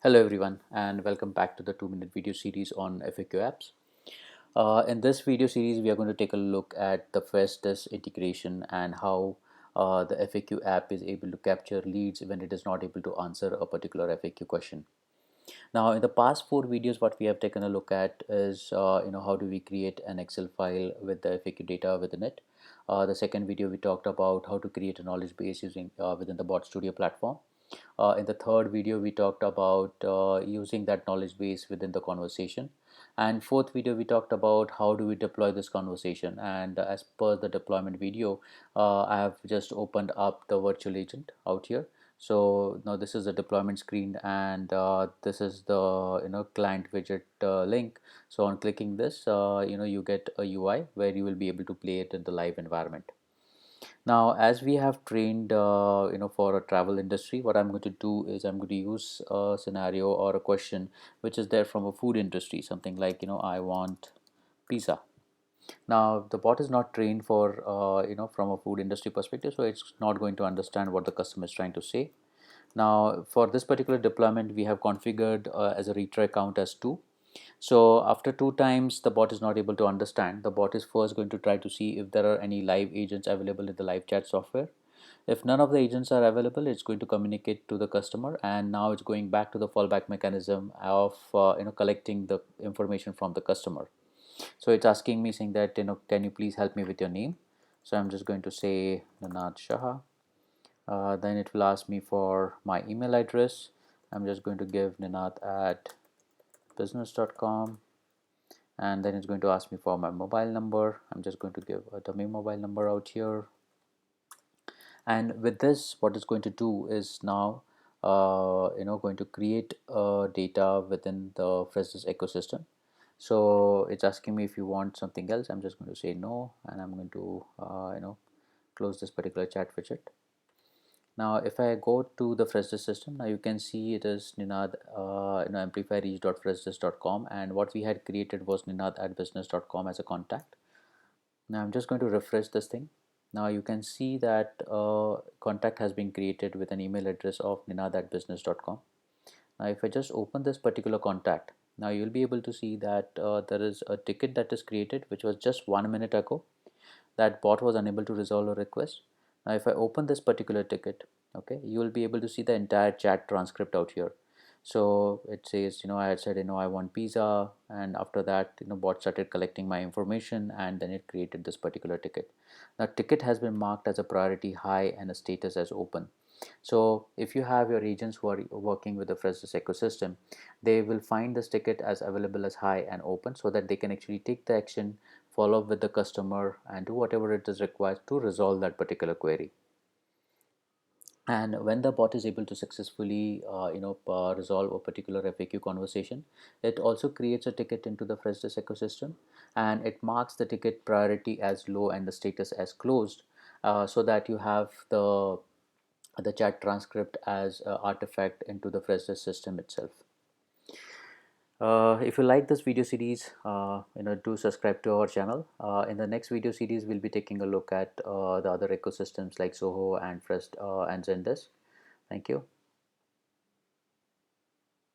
Hello everyone and welcome back to the 2-minute video series on FAQ apps. In this video series we are going to take a look at the Freshdesk integration and how the FAQ app is able to capture leads when it is not able to answer a particular FAQ question. Now in the past 4 videos what we have taken a look at is how do we create an Excel file with the FAQ data within it. The second video we talked about how to create a knowledge base using within the Bot Studio platform. In the third video, we talked about using that knowledge base within the conversation. And fourth video, we talked about how do we deploy this conversation. And as per the deployment video, I have just opened up the virtual agent out here. So now this is the deployment screen, and this is the client widget link. So on clicking this, you get a UI where you will be able to play it in the live environment. Now, as we have trained, for a travel industry, what I'm going to do is I'm going to use a scenario or a question which is there from a food industry, something like, I want pizza. Now, the bot is not trained for, from a food industry perspective, so it's not going to understand what the customer is trying to say. Now, for this particular deployment, we have configured as a retry count as 2. So after 2 times the bot is not able to understand, the bot is first going to try to see if there are any live agents available in the live chat software. If none of the agents are available, it's going to communicate to the customer, and now it's going back to the fallback mechanism of collecting the information from the customer. So it's asking me saying that can you please help me with your name. So I'm just going to say Nanad Shah. Then it will ask me for my email address. I'm just going to give ninat at business.com, and then it's going to ask me for my mobile number. I'm just going to give a dummy mobile number out here. And with this, what it's going to do is now going to create data within the Freshdesk ecosystem. So it's asking me if you want something else. I'm just going to say no, and I'm going to close this particular chat widget. Now if I go to the Freshdesk system, now you can see it is Ninad amplifyreach.freshdesk.com, and what we had created was ninad at business.com as a contact. Now I'm just going to refresh this thing. Now you can see that contact has been created with an email address of ninad at business.com. Now if I just open this particular contact, now you'll be able to see that there is a ticket that is created which was just 1 minute ago. That bot was unable to resolve a request. Now if I open this particular ticket, okay, you will be able to see the entire chat transcript out here. So it says, I had said, I want pizza, and after that, bot started collecting my information, and then it created this particular ticket. Now ticket has been marked as a priority high and a status as open. So if you have your agents who are working with the Freshdesk ecosystem, they will find this ticket as available as high and open, so that they can actually take the action, follow up with the customer, and do whatever it is required to resolve that particular query. And when the bot is able to successfully resolve a particular FAQ conversation, it also creates a ticket into the Freshdesk ecosystem, and it marks the ticket priority as low and the status as closed, so that you have the chat transcript as artifact into the Freshdesk system itself. If you like this video series, do subscribe to our channel. In the next video series, we'll be taking a look at the other ecosystems like Zoho and Fresh and Zendesk. Thank you.